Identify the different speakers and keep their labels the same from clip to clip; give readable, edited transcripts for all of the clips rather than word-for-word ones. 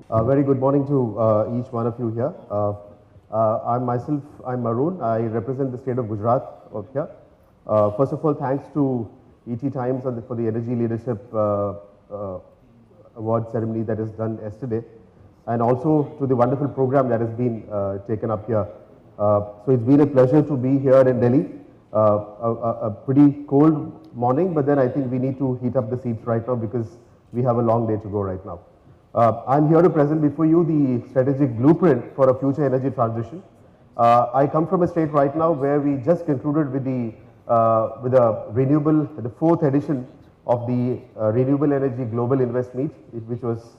Speaker 1: Very good morning to each one of you here. I'm Arun. I represent the state of Gujarat of here. First of all, thanks to ET Times for the Energy Leadership Award ceremony that is done yesterday, and also to the wonderful program that has been taken up here. So it's been a pleasure to be here in Delhi. A pretty cold morning, but then I think we need to heat up the seats right now because we have a long day to go right now. I'm here to present before you the strategic blueprint for a future energy transition. I come from a state right now where we just concluded with the fourth edition of the Renewable Energy Global Invest Meet, which was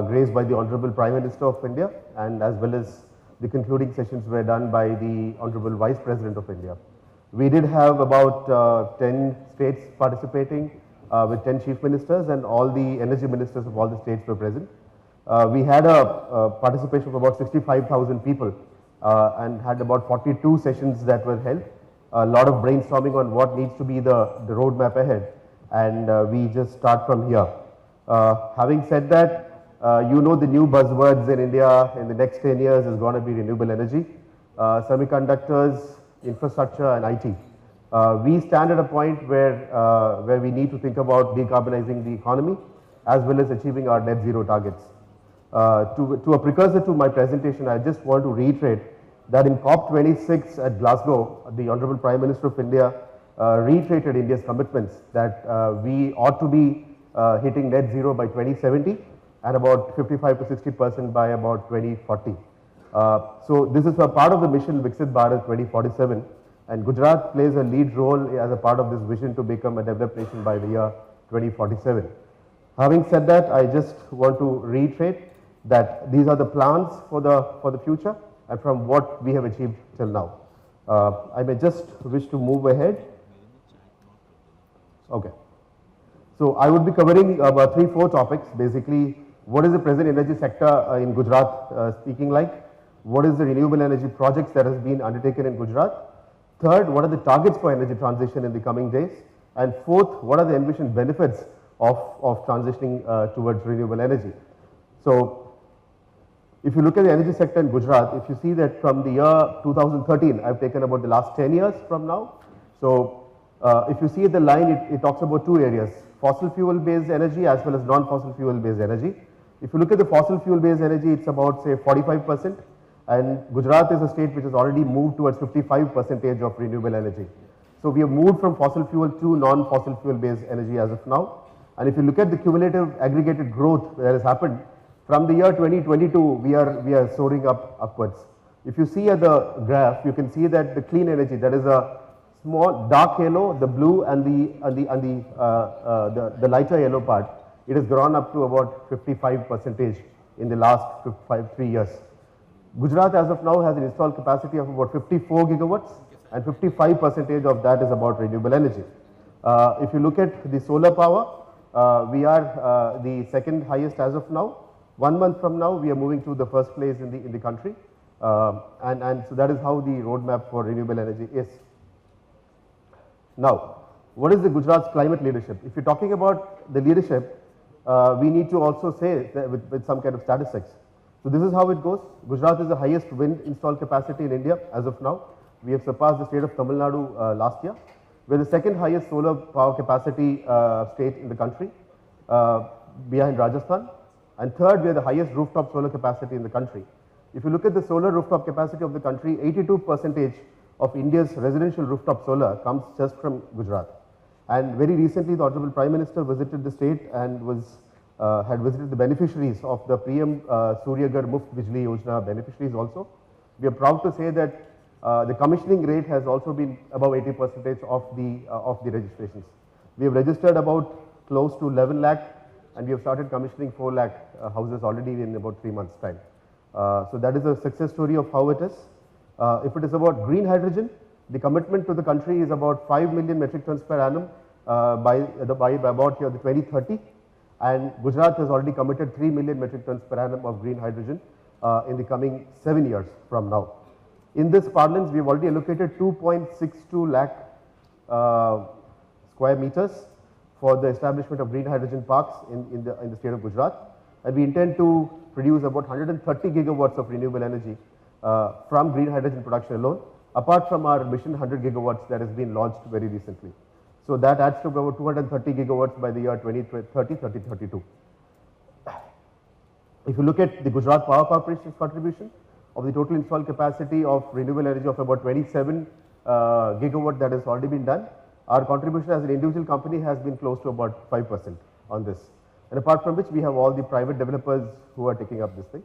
Speaker 1: graced by the Honorable Prime Minister of India, and as well as the concluding sessions were done by the Honorable Vice President of India. We did have about 10 states participating with 10 chief ministers, and all the energy ministers of all the states were present. We had a participation of about 65,000 people and had about 42 sessions that were held. A lot of brainstorming on what needs to be the roadmap ahead, and we just start from here. Having said that, you know the new buzzwords in India in the next 10 years is going to be renewable energy, semiconductors, infrastructure and IT. We stand at a point where we need to think about decarbonizing the economy as well as achieving our net zero targets. To a precursor to my presentation, I just want to reiterate that in COP26 at Glasgow, the Honorable Prime Minister of India reiterated India's commitments that we ought to be hitting net zero by 2070 and about 55 to 60% by about 2040. So this is a part of the mission Viksit Bharat 2047, and Gujarat plays a lead role as a part of this vision to become a developed nation by the year 2047. Having said that, I just want to reiterate that these are the plans for the future and from what we have achieved till now. I may just wish to move ahead. Okay. So I would be covering about 3-4 topics. Basically, what is the present energy sector in Gujarat speaking like? What is the renewable energy projects that has been undertaken in Gujarat? Third, what are the targets for energy transition in the coming days? And fourth, what are the envisioned benefits of transitioning towards renewable energy? So, if you look at the energy sector in Gujarat, if you see that from the year 2013, I've taken about the last 10 years from now. So, if you see the line, it talks about two areas, fossil fuel based energy as well as non-fossil fuel based energy. If you look at the fossil fuel based energy, it's about say 45%. And Gujarat is a state which has already moved towards 55% of renewable energy. So we have moved from fossil fuel to non-fossil fuel based energy as of now. And if you look at the cumulative aggregated growth that has happened, from the year 2022, we are soaring upwards. If you see at the graph, you can see that the clean energy, that is a small dark yellow, the blue and the lighter yellow part, it has grown up to about 55% in the last 3 years. Gujarat as of now has an installed capacity of about 54 gigawatts, and 55% of that is about renewable energy. If you look at the solar power, we are the second highest as of now. 1 month from now, we are moving to the first place in the country, and so that is how the roadmap for renewable energy is. Now, what is the Gujarat's climate leadership? If you're talking about the leadership, we need to also say that with some kind of statistics. So this is how it goes. Gujarat is the highest wind installed capacity in India as of now. We have surpassed the state of Tamil Nadu last year. We are the second highest solar power capacity state in the country, behind Rajasthan. And third, we are the highest rooftop solar capacity in the country. If you look at the solar rooftop capacity of the country, 82% of India's residential rooftop solar comes just from Gujarat. And very recently, the Honorable Prime Minister visited the state and had visited the beneficiaries of the PM Surya Ghar Muft Bijli Yojana beneficiaries also. We are proud to say that the commissioning rate has also been above 80% of the registrations. We have registered about close to 11 lakh, and we have started commissioning 4 lakh houses already in about 3 months' time. So that is a success story of how it is. If it is about green hydrogen, the commitment to the country is about 5 million metric tons per annum by about the 2030. And Gujarat has already committed 3 million metric tons per annum of green hydrogen in the coming 7 years from now. In this parlance, we have already allocated 2.62 lakh square meters for the establishment of green hydrogen parks in the state of Gujarat. and we intend to produce about 130 gigawatts of renewable energy from green hydrogen production alone, apart from our mission 100 gigawatts that has been launched very recently. So that adds to about 230 gigawatts by the year 2032. If you look at the Gujarat Power Corporation's contribution of the total installed capacity of renewable energy of about 27 gigawatt that has already been done, our contribution as an individual company has been close to about 5% on this. And apart from which, we have all the private developers who are taking up this thing.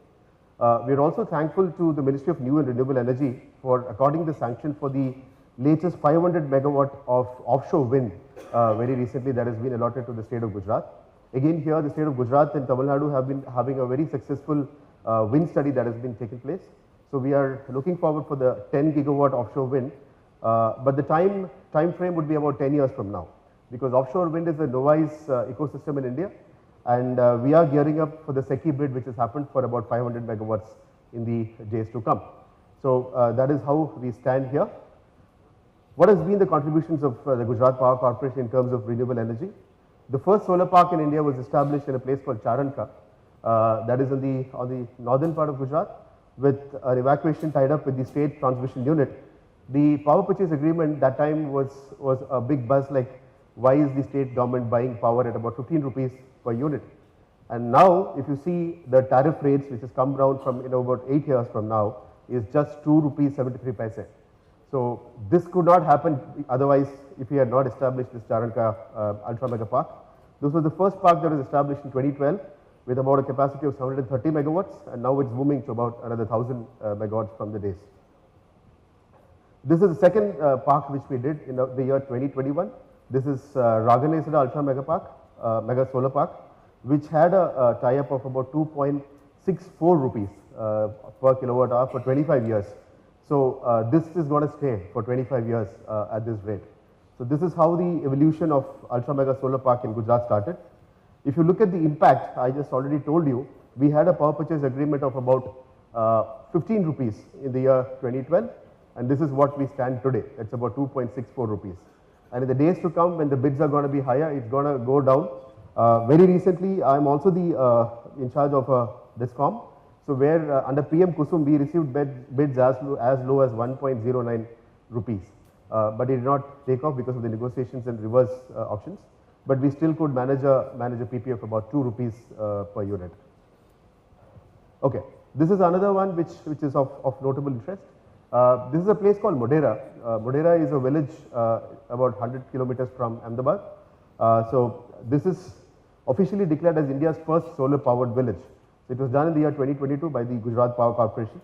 Speaker 1: We are also thankful to the Ministry of New and Renewable Energy for according the sanction for the latest 500 megawatt of offshore wind very recently that has been allotted to the state of Gujarat. Again here the state of Gujarat and Tamil Nadu have been having a very successful wind study that has been taking place. So we are looking forward for the 10 gigawatt offshore wind, but the time frame would be about 10 years from now, because offshore wind is a novice ecosystem in India, and we are gearing up for the SECI bid which has happened for about 500 megawatts in the days to come. So that is how we stand here. What has been the contributions of the Gujarat Power Corporation in terms of renewable energy? The first solar park in India was established in a place called Charanka, that is on the northern part of Gujarat, with an evacuation tied up with the state transmission unit. The power purchase agreement that time was a big buzz, like why is the state government buying power at about 15 rupees per unit? And now if you see the tariff rates which has come down from about 8 years from now is just 2 rupees 73 paise. So this could not happen otherwise if we had not established this Charanka ultra mega park. This was the first park that was established in 2012 with about a capacity of 730 megawatts, and now it's booming to about another 1000 megawatts from the days. This is the second park which we did in the year 2021. This is Raganesada Ultra Mega Park, Mega Solar Park, which had a tie-up of about 2.64 rupees per kilowatt hour for 25 years. So this is going to stay for 25 years at this rate. So this is how the evolution of Ultra Mega Solar Park in Gujarat started. If you look at the impact, I just already told you, we had a power purchase agreement of about 15 rupees in the year 2012, and this is what we stand today. It's about 2.64 rupees. And in the days to come, when the bids are going to be higher, it's going to go down. Very recently, I'm also in charge of DISCOM. So where under PM Kusum, we received bids as low as 1.09 rupees. But it did not take off because of the negotiations and reverse auctions. But we still could manage a PP of about 2 rupees per unit. Okay, this is another one which is of notable interest. This is a place called Modera. Modera is a village about 100 kilometers from Ahmedabad. So this is officially declared as India's first solar powered village. So it was done in the year 2022 by the Gujarat Power Corporation.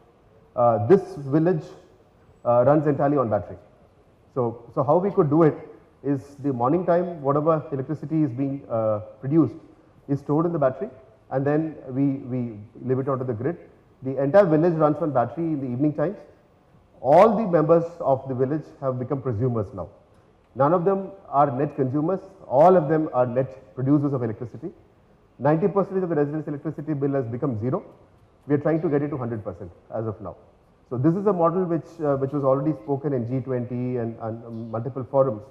Speaker 1: This village runs entirely on battery. So how we could do it is the morning time, whatever electricity is being produced is stored in the battery, and then we leave it onto the grid. The entire village runs on battery in the evening times. All the members of the village have become prosumers now. None of them are net consumers, all of them are net producers of electricity. 90% of the residents' electricity bill has become zero. We are trying to get it to 100% as of now. So this is a model which was already spoken in G20 and multiple forums.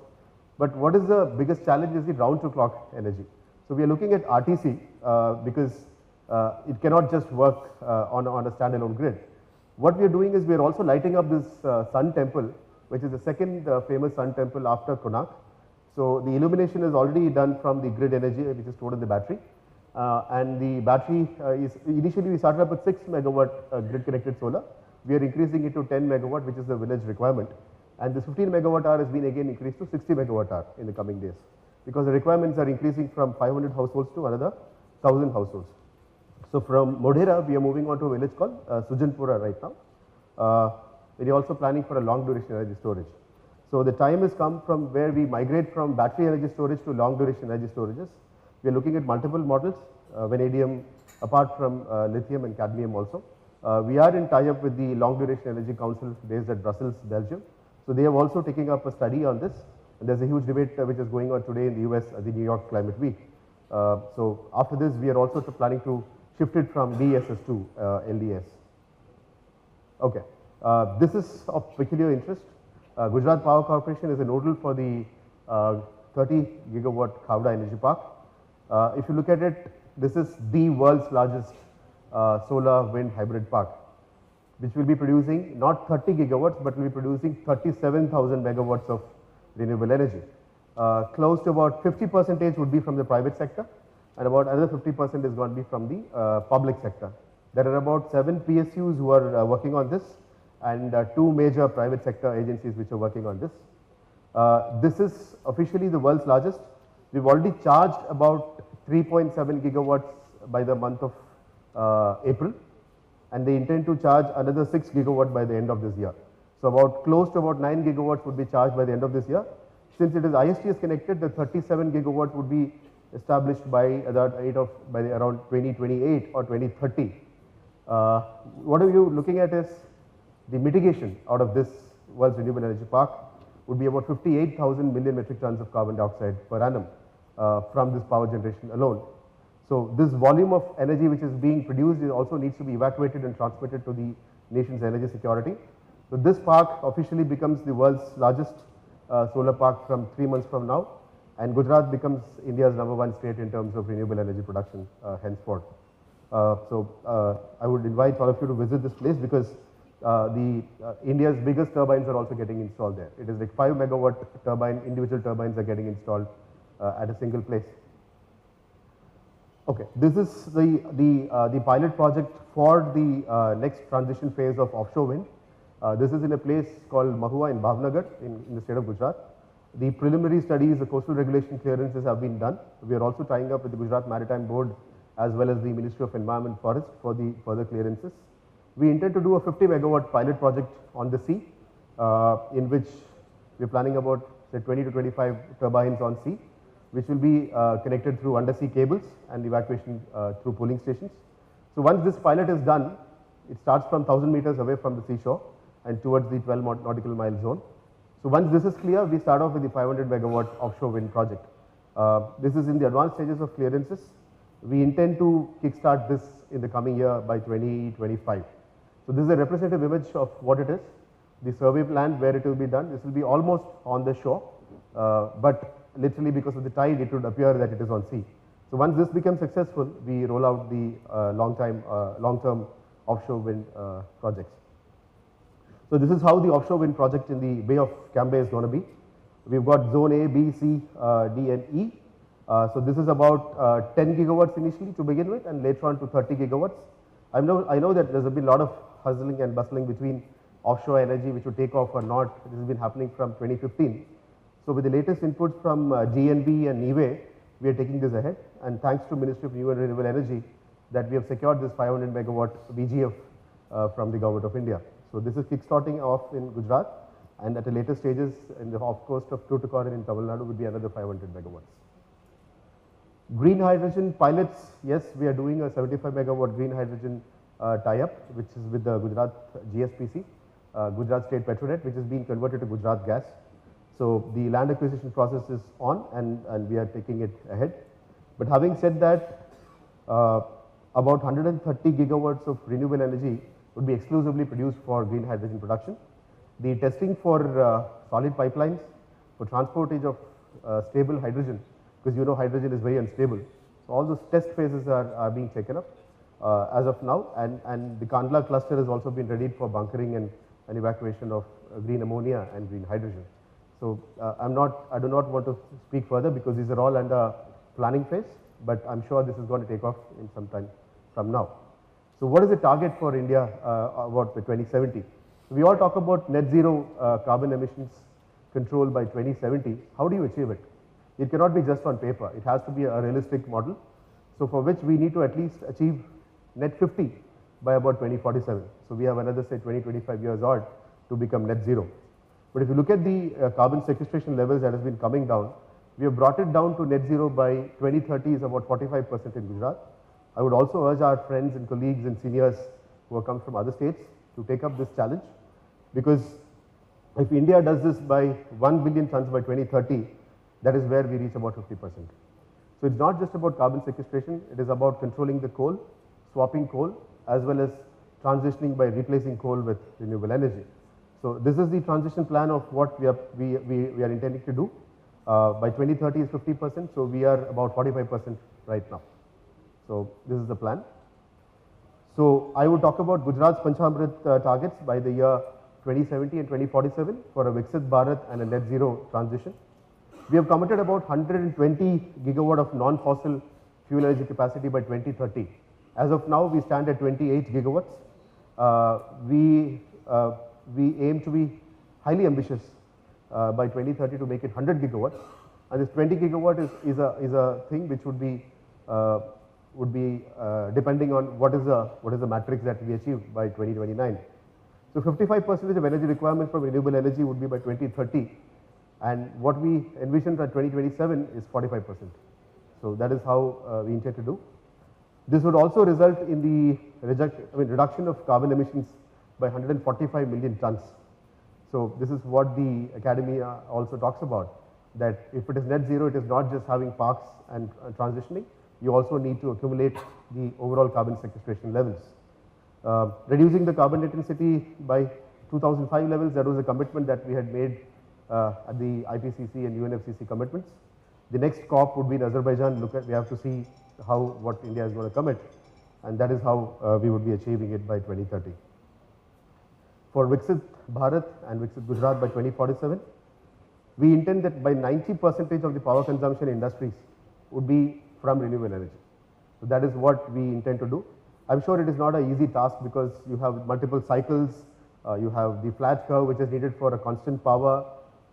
Speaker 1: But what is the biggest challenge is the round-to-clock energy. So we are looking at RTC because it cannot just work on a standalone grid. What we are doing is we are also lighting up this sun temple, which is the second famous sun temple after Konark. So the illumination is already done from the grid energy which is stored in the battery. And the battery is initially we started up with 6 megawatt grid connected solar. We are increasing it to 10 megawatt, which is the village requirement. And this 15 megawatt hour has been again increased to 60 megawatt hour in the coming days, because the requirements are increasing from 500 households to another 1000 households. So from Modera, we are moving on to a village called Sujanpura right now. We are also planning for a long duration energy storage. So the time has come from where we migrate from battery energy storage to long duration energy storages. We are looking at multiple models, vanadium, apart from lithium and cadmium also. We are in tie-up with the Long Duration Energy Council based at Brussels, Belgium. So they have also taken up a study on this. And there's a huge debate which is going on today in the US at the New York Climate Week. So after this, we are also planning to shift it from DSS to LDS. Okay, this is of peculiar interest. Gujarat Power Corporation is a nodal for the 30 gigawatt Khavda Energy Park. If you look at it, this is the world's largest solar wind hybrid park, which will be producing not 30 gigawatts, but will be producing 37,000 megawatts of renewable energy. Close to about 50% would be from the private sector, and about another 50% is going to be from the public sector. There are about 7 PSUs who are working on this, and 2 major private sector agencies which are working on this. This is officially the world's largest. We've already charged about 3.7 gigawatts by the month of April, and they intend to charge another 6 gigawatt by the end of this year. So about close to about 9 gigawatts would be charged by the end of this year. Since it is ISTS connected, the 37 gigawatt would be established by around 2028 or 2030. What are you looking at is the mitigation out of this world's renewable energy park would be about 58,000 million metric tons of carbon dioxide per annum from this power generation alone. So this volume of energy which is being produced also needs to be evacuated and transmitted to the nation's energy security. So this park officially becomes the world's largest solar park from 3 months from now, and Gujarat becomes India's #1 state in terms of renewable energy production henceforth. I would invite all of you to visit this place because India's biggest turbines are also getting installed there. It is like 5 megawatt turbine, individual turbines are getting installed at a single place. Okay, this is the pilot project for the next transition phase of offshore wind. This is in a place called Mahua in Bhavnagar in the state of Gujarat. The preliminary studies, the coastal regulation clearances have been done. We are also tying up with the Gujarat Maritime Board as well as the Ministry of Environment and Forest for the further clearances. We intend to do a 50 megawatt pilot project on the sea, in which we are planning about say 20 to 25 turbines on sea, which will be connected through undersea cables and evacuation through pooling stations. So once this pilot is done, it starts from 1000 meters away from the seashore and towards the 12 nautical mile zone. So once this is clear, we start off with the 500 megawatt offshore wind project. This is in the advanced stages of clearances. We intend to kickstart this in the coming year by 2025. So this is a representative image of what it is. The survey land where it will be done, this will be almost on the shore, but literally because of the tide it would appear that it is on sea. So once this becomes successful, we roll out the long-term offshore wind projects. So this is how the offshore wind project in the Bay of Cambay is going to be. We've got zone A, B, C, D and E. So this is about 10 gigawatts initially to begin with, and later on to 30 gigawatts. I know that there's been a lot of hustling and bustling between offshore energy which would take off or not. This has been happening from 2015. So with the latest inputs from GNB and NIWE, we are taking this ahead, and thanks to Ministry of New and Renewable Energy that we have secured this 500 megawatt VGF from the Government of India. So this is kickstarting off in Gujarat, and at the later stages in the off coast of Tuticorin in Tamil Nadu would be another 500 megawatts. Green hydrogen pilots, yes, we are doing a 75 megawatt green hydrogen tie-up, which is with the Gujarat GSPC, Gujarat State Petronet, which is being converted to Gujarat Gas. So the land acquisition process is on, and we are taking it ahead. But having said that, about 130 gigawatts of renewable energy would be exclusively produced for green hydrogen production. The testing for solid pipelines, for transportage of stable hydrogen, because you know hydrogen is very unstable. So all those test phases are being taken up as of now, and the Kandla cluster has also been readied for bunkering and evacuation of green ammonia and green hydrogen. So I do not want to speak further because these are all under planning phase, but I'm sure this is going to take off in some time from now. So what is the target for India about the 2070? We all talk about net zero carbon emissions control by 2070. How do you achieve it? It cannot be just on paper. It has to be a realistic model. So for which we need to at least achieve net 50 by about 2047. So we have another say 20-25 years odd to become net zero. But if you look at the carbon sequestration levels that has been coming down, we have brought it down to net zero by 2030 is about 45% in Gujarat. I would also urge our friends and colleagues and seniors who have come from other states to take up this challenge, because if India does this by 1 billion tons by 2030, that is where we reach about 50%. So it's not just about carbon sequestration, it is about controlling the coal, swapping coal, as well as transitioning by replacing coal with renewable energy. So this is the transition plan of what we are intending to do. By 2030 is 50%, so we are about 45% right now. So this is the plan. So I would talk about Gujarat's Panchamrit targets by the year 2070 and 2047 for a Viksit Bharat and a net zero transition. We have committed about 120 gigawatt of non-fossil fuel energy capacity by 2030. As of now, we stand at 28 gigawatts. We aim to be highly ambitious by 2030 to make it 100 gigawatts. And this 20 gigawatt is a thing which would be depending on what is the matrix that we achieve by 2029. So 55% of energy requirements from renewable energy would be by 2030, and what we envision by 2027 is 45%. So that is how we intend to do. This would also result in the reduction of carbon emissions by 145 million tons. So this is what the academy also talks about, that if it is net zero, it is not just having parks and transitioning, you also need to accumulate the overall carbon sequestration levels. Reducing the carbon intensity by 2005 levels, that was a commitment that we had made at the IPCC and UNFCCC commitments. The next COP would be in Azerbaijan. We have to see what India is going to commit, and that is how we would be achieving it by 2030. For Viksit Bharat and Viksit Gujarat by 2047, we intend that by 90% of the power consumption industries would be from renewable energy. So that is what we intend to do. I'm sure it is not an easy task because you have multiple cycles, you have the flat curve which is needed for a constant power.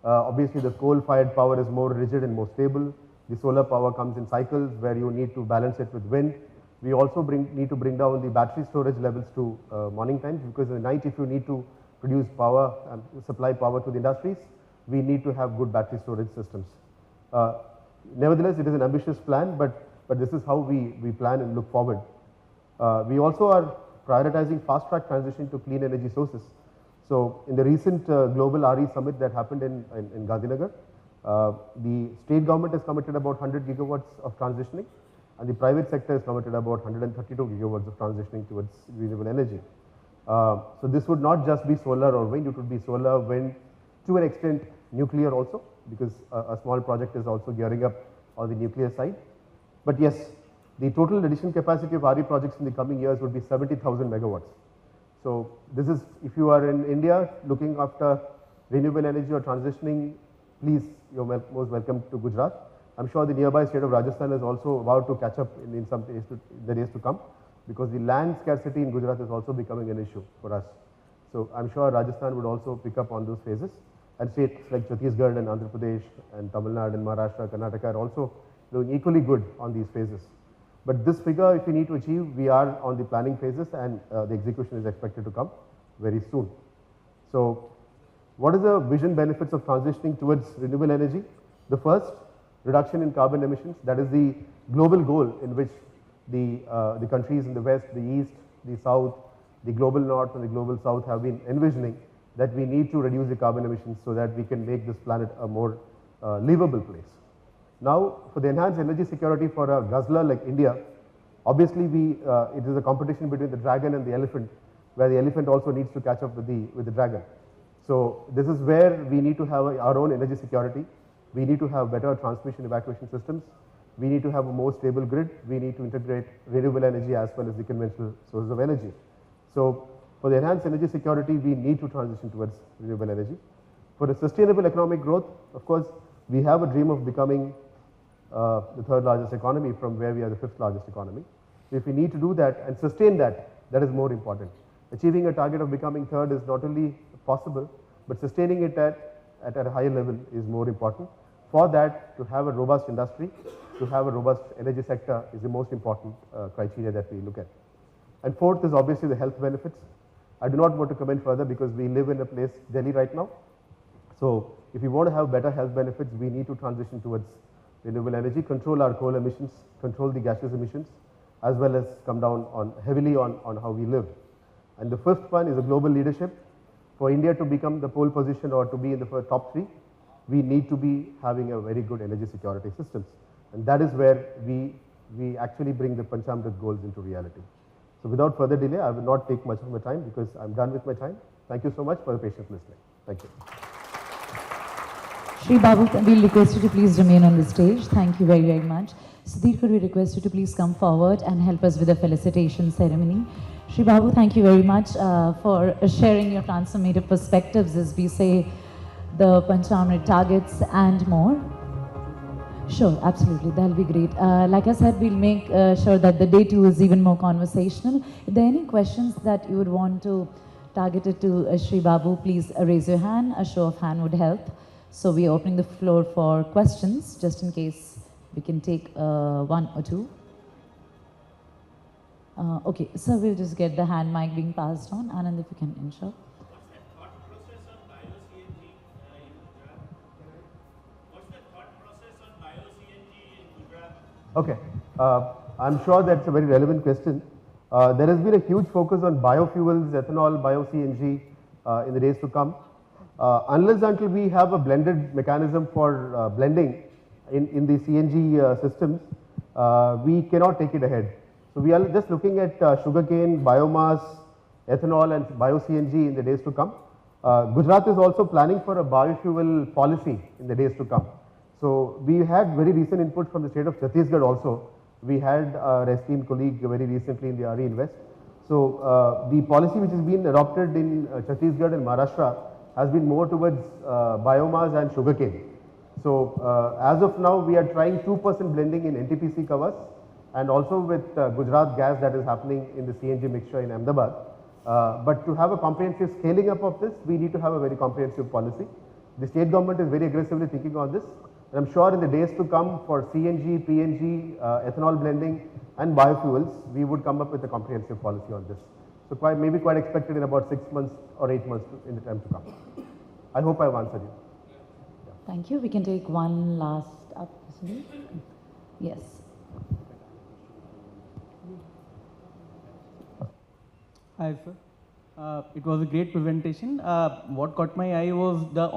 Speaker 1: Obviously the coal-fired power is more rigid and more stable. The solar power comes in cycles where you need to balance it with wind. We also need to bring down the battery storage levels to morning times, because in the night, if you need to produce power and supply power to the industries, we need to have good battery storage systems. Nevertheless, it is an ambitious plan, but this is how we plan and look forward. We also are prioritizing fast-track transition to clean energy sources. So in the recent global RE summit that happened in Gandhinagar, the state government has committed about 100 gigawatts of transitioning, and the private sector has committed about 132 gigawatts of transitioning towards renewable energy. So this would not just be solar or wind, it would be solar, wind, to an extent nuclear also, because a small project is also gearing up on the nuclear side. But yes, the total additional capacity of RE projects in the coming years would be 70,000 megawatts. So this is, if you are in India looking after renewable energy or transitioning, please, you're most welcome to Gujarat. I'm sure the nearby state of Rajasthan is also about to catch up in some days the days to come, because the land scarcity in Gujarat is also becoming an issue for us. So I'm sure Rajasthan would also pick up on those phases, and states like Chhattisgarh and Andhra Pradesh and Tamil Nadu and Maharashtra, Karnataka are also doing equally good on these phases. But this figure, if we need to achieve, we are on the planning phases, and the execution is expected to come very soon. So what is the vision benefits of transitioning towards renewable energy? The first, reduction in carbon emissions. That is the global goal in which the countries in the West, the East, the South, the global North and the global South have been envisioning, that we need to reduce the carbon emissions so that we can make this planet a more livable place. Now, for the enhanced energy security for a guzzler like India, obviously it is a competition between the dragon and the elephant, where the elephant also needs to catch up with the dragon. So this is where we need to have our own energy security. We need to have better transmission evacuation systems. We need to have a more stable grid. We need to integrate renewable energy as well as the conventional sources of energy. So for the enhanced energy security, we need to transition towards renewable energy. For the sustainable economic growth, of course, we have a dream of becoming the third largest economy from where we are the fifth largest economy. So if we need to do that and sustain that, that is more important. Achieving a target of becoming third is not only possible, but sustaining it at a higher level is more important. For that, to have a robust industry, to have a robust energy sector is the most important criteria that we look at. And fourth is obviously the health benefits. I do not want to comment further because we live in a place, Delhi right now. So if we want to have better health benefits, we need to transition towards renewable energy, control our coal emissions, control the gaseous emissions, as well as come down heavily on how we live. And the fifth one is a global leadership. For India to become the pole position or to be in the top three, we need to be having a very good energy security systems. And that is where we actually bring the Panchamrit goals into reality. So without further delay, I will not take much of my time because I'm done with my time. Thank you so much for the patient listening. Thank you.
Speaker 2: Shri Babu, we'll request you to please remain on the stage. Thank you very, very much. Sudhir, could we request you to please come forward and help us with the felicitation ceremony? Shri Babu, thank you very much for sharing your transformative perspectives as we say the Panchamrit targets and more. Sure, absolutely. That'll be great. Like I said, we'll make sure that the day 2 is even more conversational. If there are any questions that you would want to target it to Shri Babu, please raise your hand. A show of hand would help. So we are opening the floor for questions, just in case we can take one or two. Okay, so we'll just get the hand mic being passed on. Anand, if you can ensure.
Speaker 1: Okay, I'm sure that's a very relevant question. There has been a huge focus on biofuels, ethanol, bio-CNG in the days to come. Unless until we have a blended mechanism for blending in the CNG systems, we cannot take it ahead. So we are just looking at sugarcane, biomass, ethanol and bio-CNG in the days to come. Gujarat is also planning for a biofuel policy in the days to come. So we had very recent input from the state of Chhattisgarh also. We had our esteemed colleague very recently in the RE Invest. So the policy which has been adopted in Chhattisgarh and Maharashtra has been more towards biomass and sugarcane. So as of now we are trying 2% blending in NTPC covers and also with Gujarat gas that is happening in the CNG mixture in Ahmedabad. But to have a comprehensive scaling up of this, we need to have a very comprehensive policy. The state government is very aggressively thinking on this. And I'm sure in the days to come for CNG, PNG, ethanol blending and biofuels, we would come up with a comprehensive policy on this. So maybe quite expected in about 6 months or 8 months in the time to come. I hope I've answered you.
Speaker 2: Yeah. Thank you. We can take one last up. Yes.
Speaker 3: Hi, sir. It was a great presentation. What caught my eye was the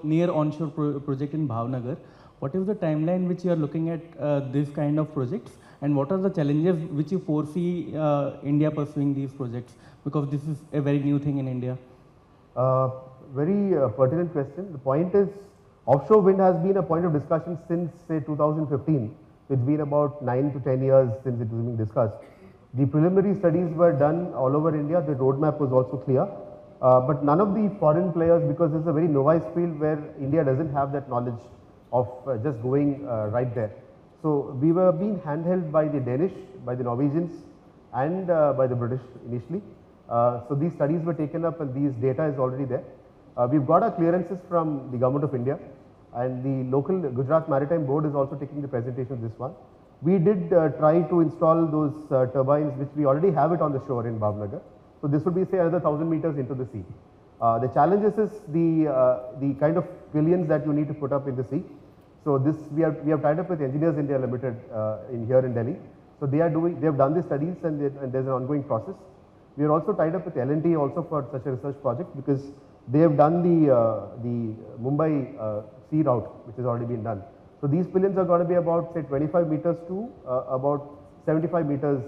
Speaker 3: near onshore project in Bhavnagar. What is the timeline which you are looking at this kind of projects, and what are the challenges which you foresee India pursuing these projects? Because this is a very new thing in India.
Speaker 1: Very pertinent question. The point is, offshore wind has been a point of discussion since say 2015. It's been about 9 to 10 years since it was being discussed. The preliminary studies were done all over India. The roadmap was also clear. But none of the foreign players, because it's a very novice field where India doesn't have that knowledge of just going right there. So we were being handheld by the Danish, by the Norwegians and by the British initially. So these studies were taken up and these data is already there. We've got our clearances from the Government of India, and the local Gujarat Maritime Board is also taking the presentation of this one. We did try to install those turbines which we already have it on the shore in Bhavnagar. So this would be say another 1000 meters into the sea. The challenges is the kind of pilions that you need to put up in the sea. So this we have tied up with Engineers India Limited here in Delhi. So they have done the studies and there's an ongoing process. We are also tied up with L&T also for such a research project because they have done the Mumbai sea route which has already been done. So these pilions are going to be about say 25 meters to about 75 meters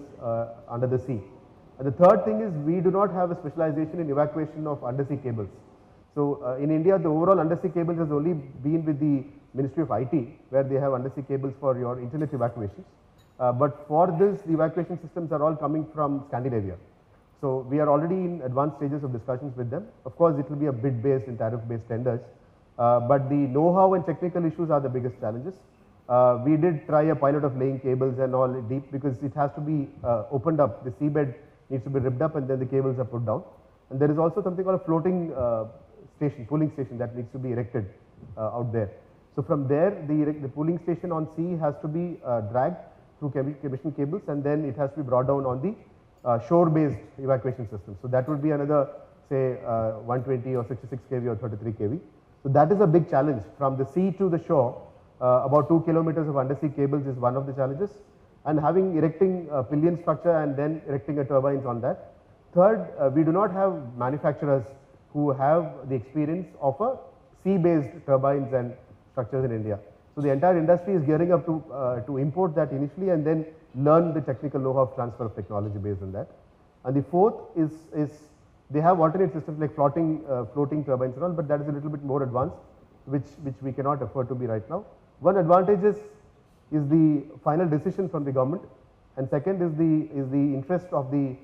Speaker 1: under the sea. And the third thing is we do not have a specialization in evacuation of undersea cables. So in India the overall undersea cables has only been with the Ministry of IT where they have undersea cables for your internet evacuations. But for this the evacuation systems are all coming from Scandinavia. So we are already in advanced stages of discussions with them. Of course it will be a bid based and tariff based tenders. But the know-how and technical issues are the biggest challenges. We did try a pilot of laying cables and all deep because it has to be opened up. The seabed needs to be ripped up and then the cables are put down. And there is also something called a floating station, pooling station that needs to be erected out there. So from there, the pooling station on sea has to be dragged through commission cables and then it has to be brought down on the shore-based evacuation system. So that would be another say 120 or 66 kV or 33 kV. So that is a big challenge. From the sea to the shore, about 2 kilometers of undersea cables is one of the challenges, and erecting a pillion structure and then erecting a turbines on that. Third, we do not have manufacturers who have the experience of a sea-based turbines and structures in India. So the entire industry is gearing up to import that initially and then learn the technical know-how of transfer of technology based on that. And the fourth is they have alternate systems like floating turbines and all, but that is a little bit more advanced. which we cannot afford to be right now. One advantage is the final decision from the government, and second is the interest of the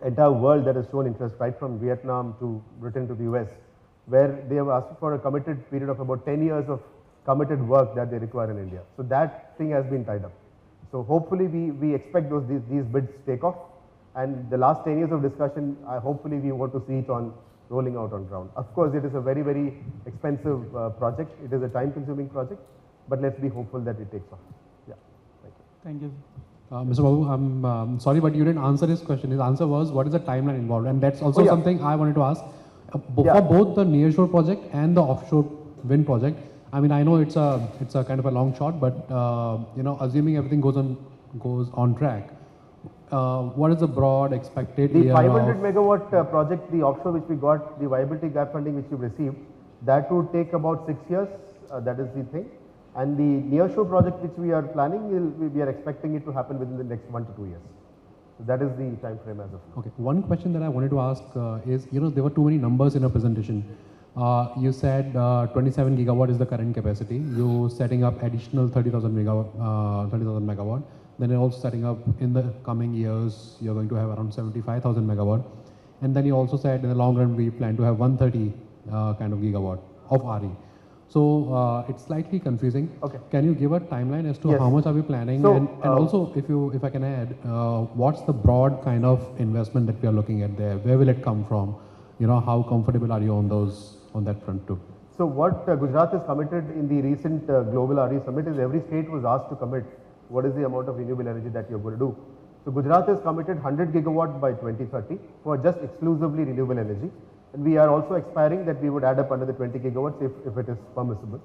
Speaker 1: entire world that has shown interest, right from Vietnam to Britain to the US, where they have asked for a committed period of about 10 years of committed work that they require in India. So that thing has been tied up. So hopefully we expect these bids take off, and the last 10 years of discussion, hopefully we want to see it on rolling out on ground. Of course, it is a very, very expensive project. It is a time consuming project, but let's be hopeful that it takes off. Yeah, thank you.
Speaker 3: Thank you.
Speaker 4: Mr. Babu, I'm sorry, but you didn't answer his question. His answer was, what is the timeline involved? And that's also something I wanted to ask. For both the nearshore project and the offshore wind project, I mean, I know it's a kind of a long shot, but you know, assuming everything goes on track, what is the broad expected
Speaker 1: The
Speaker 4: year
Speaker 1: 500 megawatt project, the offshore which we got, the viability gap funding which we received, that would take about 6 years. That is the thing. And the nearshore project which we are planning, we are expecting it to happen within the next 1 to 2 years. So that is the time frame as of now.
Speaker 4: Okay. One question that I wanted to ask is, you know, there were too many numbers in your presentation. You said 27 gigawatt is the current capacity. You setting up additional 30,000 megawatt. Then you're also setting up in the coming years, you're going to have around 75,000 megawatt. And then you also said in the long run, we plan to have 130 kind of gigawatt of RE. So it's slightly confusing.
Speaker 1: Okay.
Speaker 4: Can you give a timeline as to
Speaker 1: Yes.
Speaker 4: how much are we planning?
Speaker 1: So,
Speaker 4: and also, if I can add, what's the broad kind of investment that we are looking at there? Where will it come from? You know, how comfortable are you on that front too?
Speaker 1: So what Gujarat has committed in the recent Global RE Summit is every state was asked to commit what is the amount of renewable energy that you're going to do. So Gujarat has committed 100 gigawatt by 2030 for just exclusively renewable energy. And we are also aspiring that we would add up another 20 gigawatts if it is permissible.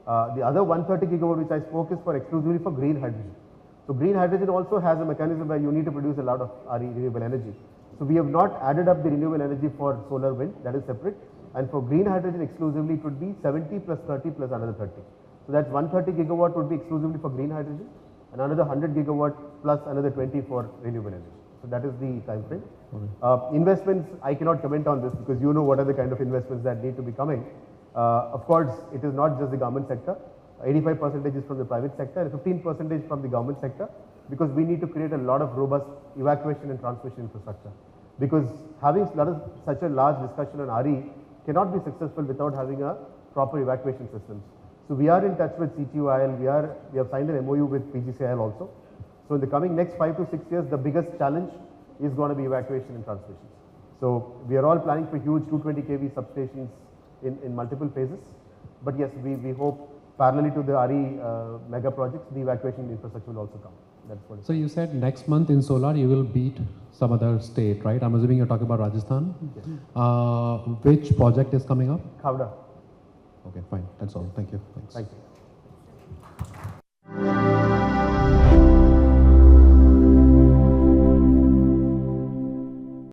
Speaker 1: The other 130 gigawatt which I spoke is for exclusively for green hydrogen. So green hydrogen also has a mechanism where you need to produce a lot of RE renewable energy. So we have not added up the renewable energy for solar wind, that is separate. And for green hydrogen exclusively it would be 70 plus 30 plus another 30. So that's 130 gigawatt would be exclusively for green hydrogen, and another 100 gigawatt plus another 20 for renewable energy. So that is the time frame. Investments, I cannot comment on this because you know what are the kind of investments that need to be coming. Of course, it is not just the government sector. 85% is from the private sector and 15% from the government sector, because we need to create a lot of robust evacuation and transmission infrastructure. Because having such a large discussion on RE cannot be successful without having a proper evacuation systems. So we are in touch with CTUIL, we have signed an MOU with PGCIL also. So in the coming next 5 to 6 years, the biggest challenge is going to be evacuation and transmission. So we are all planning for huge 220 kV substations in multiple phases. But yes, we hope parallelly to the RE mega projects, the evacuation infrastructure will also come. That's what it is.
Speaker 4: So you said next month in solar you will beat some other state, right? I'm assuming you're talking about Rajasthan.
Speaker 1: Yes.
Speaker 4: Which project is coming up?
Speaker 1: Khavda.
Speaker 4: Okay, fine. That's all. Thank you. Thanks.
Speaker 1: Thank you.